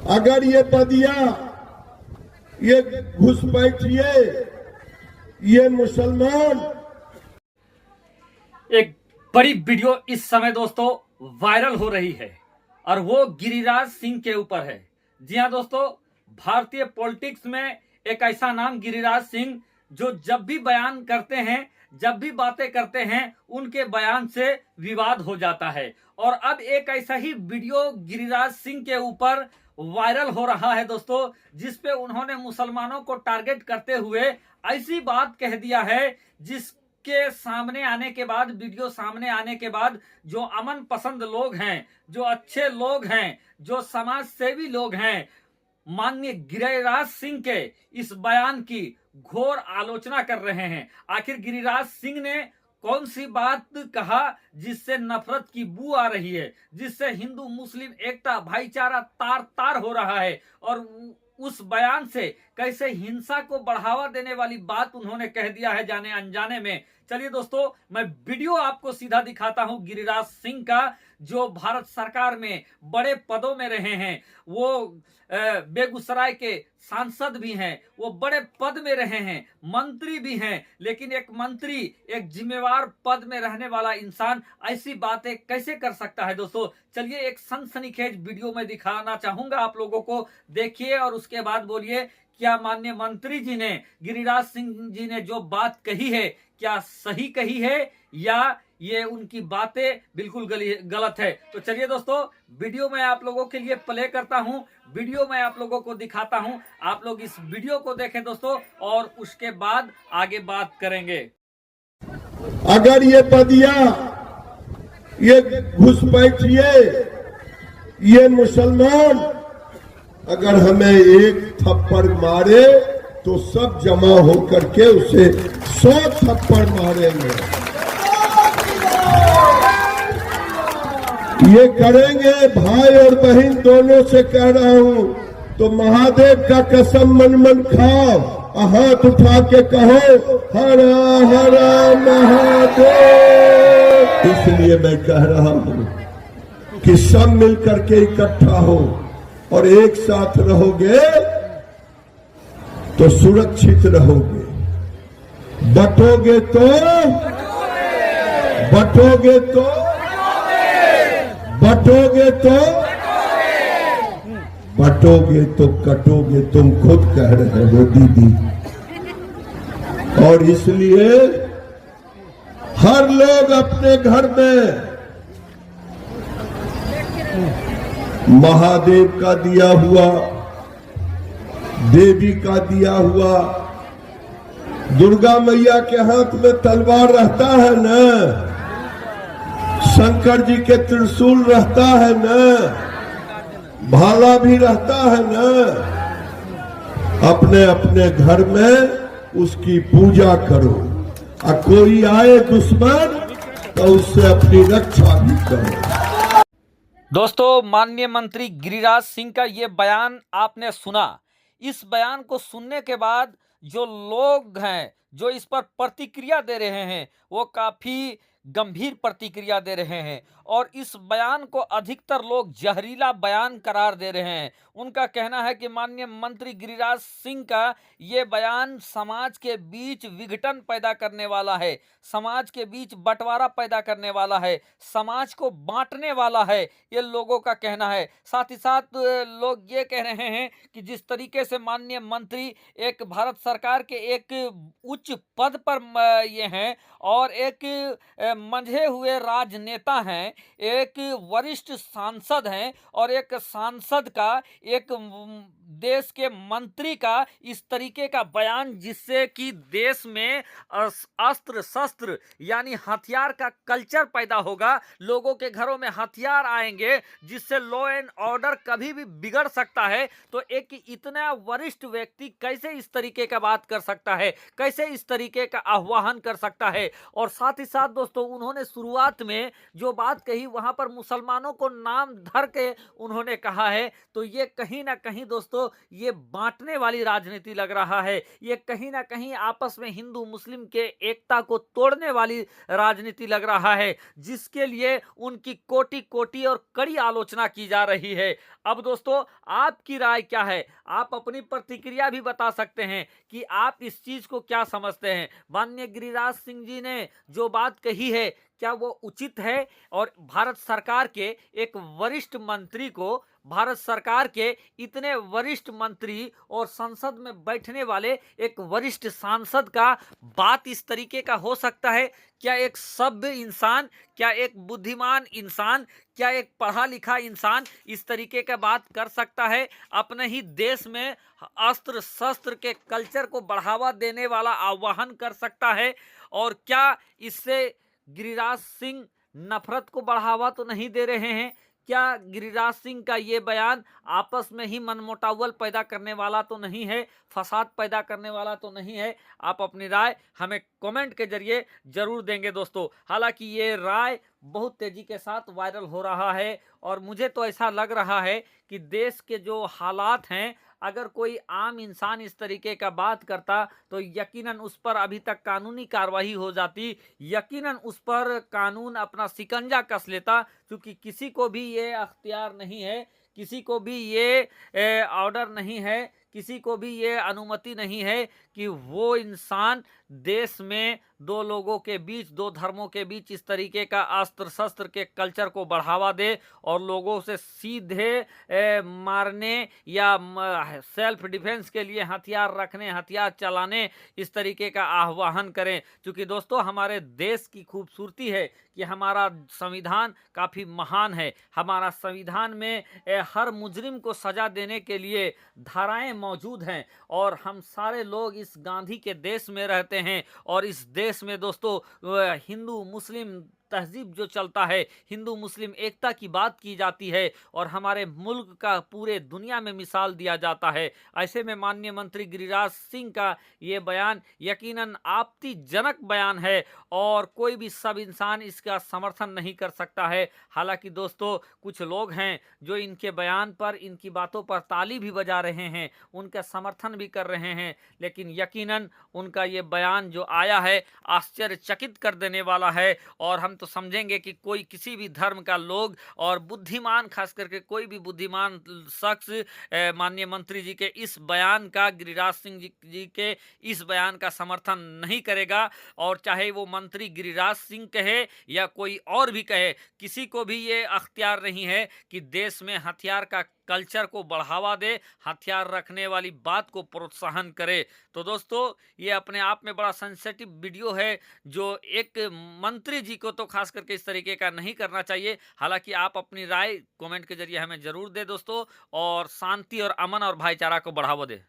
अगर ये बदिया, ये घुसपैठिए, ये मुसलमान। एक बड़ी वीडियो इस समय दोस्तों वायरल हो रही है और वो गिरिराज सिंह के ऊपर है। जी हाँ दोस्तों, भारतीय पॉलिटिक्स में एक ऐसा नाम गिरिराज सिंह जो जब भी बयान करते हैं, जब भी बातें करते हैं, उनके बयान से विवाद हो जाता है। और अब एक ऐसा ही वीडियो गिरिराज सिंह के ऊपर वायरल हो रहा है दोस्तों, जिसपे उन्होंने मुसलमानों को टारगेट करते हुए ऐसी बात कह दिया है जिसके सामने आने के बाद, वीडियो सामने आने के बाद, जो अमन पसंद लोग हैं, जो अच्छे लोग हैं, जो समाज सेवी लोग हैं, माननीय गिरिराज सिंह के इस बयान की घोर आलोचना कर रहे हैं। आखिर गिरिराज सिंह ने कौन सी बात कहा जिससे नफरत की बू आ रही है, जिससे हिंदू मुस्लिम एकता भाईचारा तार तार हो रहा है, और उस बयान से कैसे हिंसा को बढ़ावा देने वाली बात उन्होंने कह दिया है जाने अनजाने में। चलिए दोस्तों, मैं वीडियो आपको सीधा दिखाता हूं गिरिराज सिंह का, जो भारत सरकार में बड़े पदों में रहे हैं। वो बेगूसराय के सांसद भी हैं, वो बड़े पद में रहे हैं, मंत्री भी हैं। लेकिन एक मंत्री, एक जिम्मेवार पद में रहने वाला इंसान ऐसी बातें कैसे कर सकता है दोस्तों? चलिए एक सनसनीखेज वीडियो में दिखाना चाहूंगा आप लोगों को, देखिए और उसके बाद बोलिए क्या माननीय मंत्री जी ने, गिरिराज सिंह जी ने जो बात कही है, क्या सही कही है या ये उनकी बातें बिल्कुल गलत है। तो चलिए दोस्तों, वीडियो मैं आप लोगों के लिए प्ले करता हूं, वीडियो मैं आप लोगों को दिखाता हूं। आप लोग इस वीडियो को देखें दोस्तों और उसके बाद आगे बात करेंगे। अगर ये बदिया, ये घुसपैठिए, ये मुसलमान अगर हमें एक थप्पड़ मारे तो सब जमा होकर के उसे 100 थप्पड़ मारेंगे। ये करेंगे, भाई और बहन दोनों से कह रहा हूं। तो महादेव का कसम मन मन खाओ, हाथ उठा के कहो हर हर महादेव। इसलिए मैं कह रहा हूं कि सब मिलकर के इकट्ठा हो और एक साथ रहोगे तो सुरक्षित रहोगे। बटोगे तो बटोगे तो बटोगे तो बटोगे तो कटोगे, तुम खुद कह रहे हो दीदी। और इसलिए हर लोग अपने घर में महादेव का दिया हुआ, देवी का दिया हुआ, दुर्गा मैया के हाथ में तलवार रहता है न, शंकर जी के त्रिशूल रहता है न, भाला भी रहता है न। अपने अपने घर में उसकी पूजा करो, और कोई आए दुश्मन तो उससे अपनी रक्षा भी करो। दोस्तों, माननीय मंत्री गिरिराज सिंह का ये बयान आपने सुना। इस बयान को सुनने के बाद जो लोग हैं, जो इस पर प्रतिक्रिया दे रहे हैं, वो काफी गंभीर प्रतिक्रिया दे रहे हैं और इस बयान को अधिकतर लोग जहरीला बयान करार दे रहे हैं। उनका कहना है कि माननीय मंत्री गिरिराज सिंह का ये बयान समाज के बीच विघटन पैदा करने वाला है, समाज के बीच बंटवारा पैदा करने वाला है, समाज को बांटने वाला है, ये लोगों का कहना है। साथ ही साथ लोग ये कह रहे हैं कि जिस तरीके से माननीय मंत्री एक भारत सरकार के एक उच्च पद पर ये हैं और एक मंझे हुए राजनेता हैं, एक वरिष्ठ सांसद हैं और एक सांसद का, एक देश के मंत्री का इस तरीके का बयान, जिससे कि देश में अस्त्र शस्त्र यानी हथियार का कल्चर पैदा होगा, लोगों के घरों में हथियार आएंगे, जिससे लॉ एंड ऑर्डर कभी भी बिगड़ सकता है। तो एक इतना वरिष्ठ व्यक्ति कैसे इस तरीके का बात कर सकता है, कैसे इस तरीके का आह्वान कर सकता है? और साथ ही साथ दोस्तों दोस्तों उन्होंने शुरुआत में जो बात कही वहां पर मुसलमानों को नाम धर के उन्होंने कहा है, तो ये कहीं ना कहीं दोस्तों ये बांटने वाली राजनीति लग रहा है। ये कहीं ना कहीं आपस में हिंदू मुस्लिम के एकता को तोड़ने वाली राजनीति लग रहा है, जिसके लिए उनकी कोटि कोटि और कड़ी आलोचना की जा रही है। अब दोस्तों आपकी राय क्या है? आप अपनी प्रतिक्रिया भी बता सकते हैं कि आप इस चीज को क्या समझते हैं। माननीय गिरिराज सिंह जी ने जो बात कही है, क्या वो उचित है? और भारत सरकार के एक वरिष्ठ मंत्री को, भारत सरकार के इतने वरिष्ठ मंत्री और संसद में बैठने वाले एक वरिष्ठ सांसद का बात इस तरीके का हो सकता है? क्या एक सभ्य इंसान, क्या एक बुद्धिमान इंसान, क्या एक पढ़ा लिखा इंसान इस तरीके का बात कर सकता है? अपने ही देश में अस्त्र शस्त्र के कल्चर को बढ़ावा देने वाला आह्वान कर सकता है? और क्या इससे गिरिराज सिंह नफरत को बढ़ावा तो नहीं दे रहे हैं? क्या गिरिराज सिंह का ये बयान आपस में ही मनमुटावल पैदा करने वाला तो नहीं है, फसाद पैदा करने वाला तो नहीं है? आप अपनी राय हमें कमेंट के जरिए जरूर देंगे दोस्तों। हालांकि ये राय बहुत तेजी के साथ वायरल हो रहा है और मुझे तो ऐसा लग रहा है कि देश के जो हालात हैं, अगर कोई आम इंसान इस तरीके का बात करता तो यकीनन उस पर अभी तक कानूनी कार्रवाई हो जाती, यकीनन उस पर कानून अपना शिकंजा कस लेता, क्योंकि किसी को भी ये अख्तियार नहीं है, किसी को भी ये ऑर्डर नहीं है, किसी को भी ये अनुमति नहीं है कि वो इंसान देश में दो लोगों के बीच, दो धर्मों के बीच इस तरीके का अस्त्र शस्त्र के कल्चर को बढ़ावा दे और लोगों से सीधे मारने या सेल्फ डिफेंस के लिए हथियार रखने, हथियार चलाने, इस तरीके का आह्वान करें। क्योंकि दोस्तों हमारे देश की खूबसूरती है कि हमारा संविधान काफ़ी महान है। हमारा संविधान में हर मुजरिम को सजा देने के लिए धाराएं मौजूद हैं और हम सारे लोग इस गांधी के देश में रहते हैं और इस देश में दोस्तों हिंदू मुस्लिम तहजीब जो चलता है, हिंदू मुस्लिम एकता की बात की जाती है और हमारे मुल्क का पूरे दुनिया में मिसाल दिया जाता है। ऐसे में माननीय मंत्री गिरिराज सिंह का ये बयान यकीनन आपत्तिजनक बयान है और कोई भी सब इंसान इसका समर्थन नहीं कर सकता है। हालांकि दोस्तों कुछ लोग हैं जो इनके बयान पर, इनकी बातों पर ताली भी बजा रहे हैं, उनका समर्थन भी कर रहे हैं, लेकिन यकीनन उनका ये बयान जो आया है आश्चर्यचकित कर देने वाला है। और हम तो समझेंगे कि कोई किसी भी धर्म का लोग और बुद्धिमान, खास करके कोई भी बुद्धिमान शख्स माननीय मंत्री जी के इस बयान का, गिरिराज सिंह जी के इस बयान का समर्थन नहीं करेगा। और चाहे वो मंत्री गिरिराज सिंह कहे या कोई और भी कहे, किसी को भी ये अख्तियार नहीं है कि देश में हथियार का कल्चर को बढ़ावा दे, हथियार रखने वाली बात को प्रोत्साहन करे। तो दोस्तों ये अपने आप में बड़ा सेंसिटिव वीडियो है जो एक मंत्री जी को तो खास करके इस तरीके का नहीं करना चाहिए। हालांकि आप अपनी राय कमेंट के जरिए हमें जरूर दे दोस्तों और शांति और अमन और भाईचारा को बढ़ावा दे।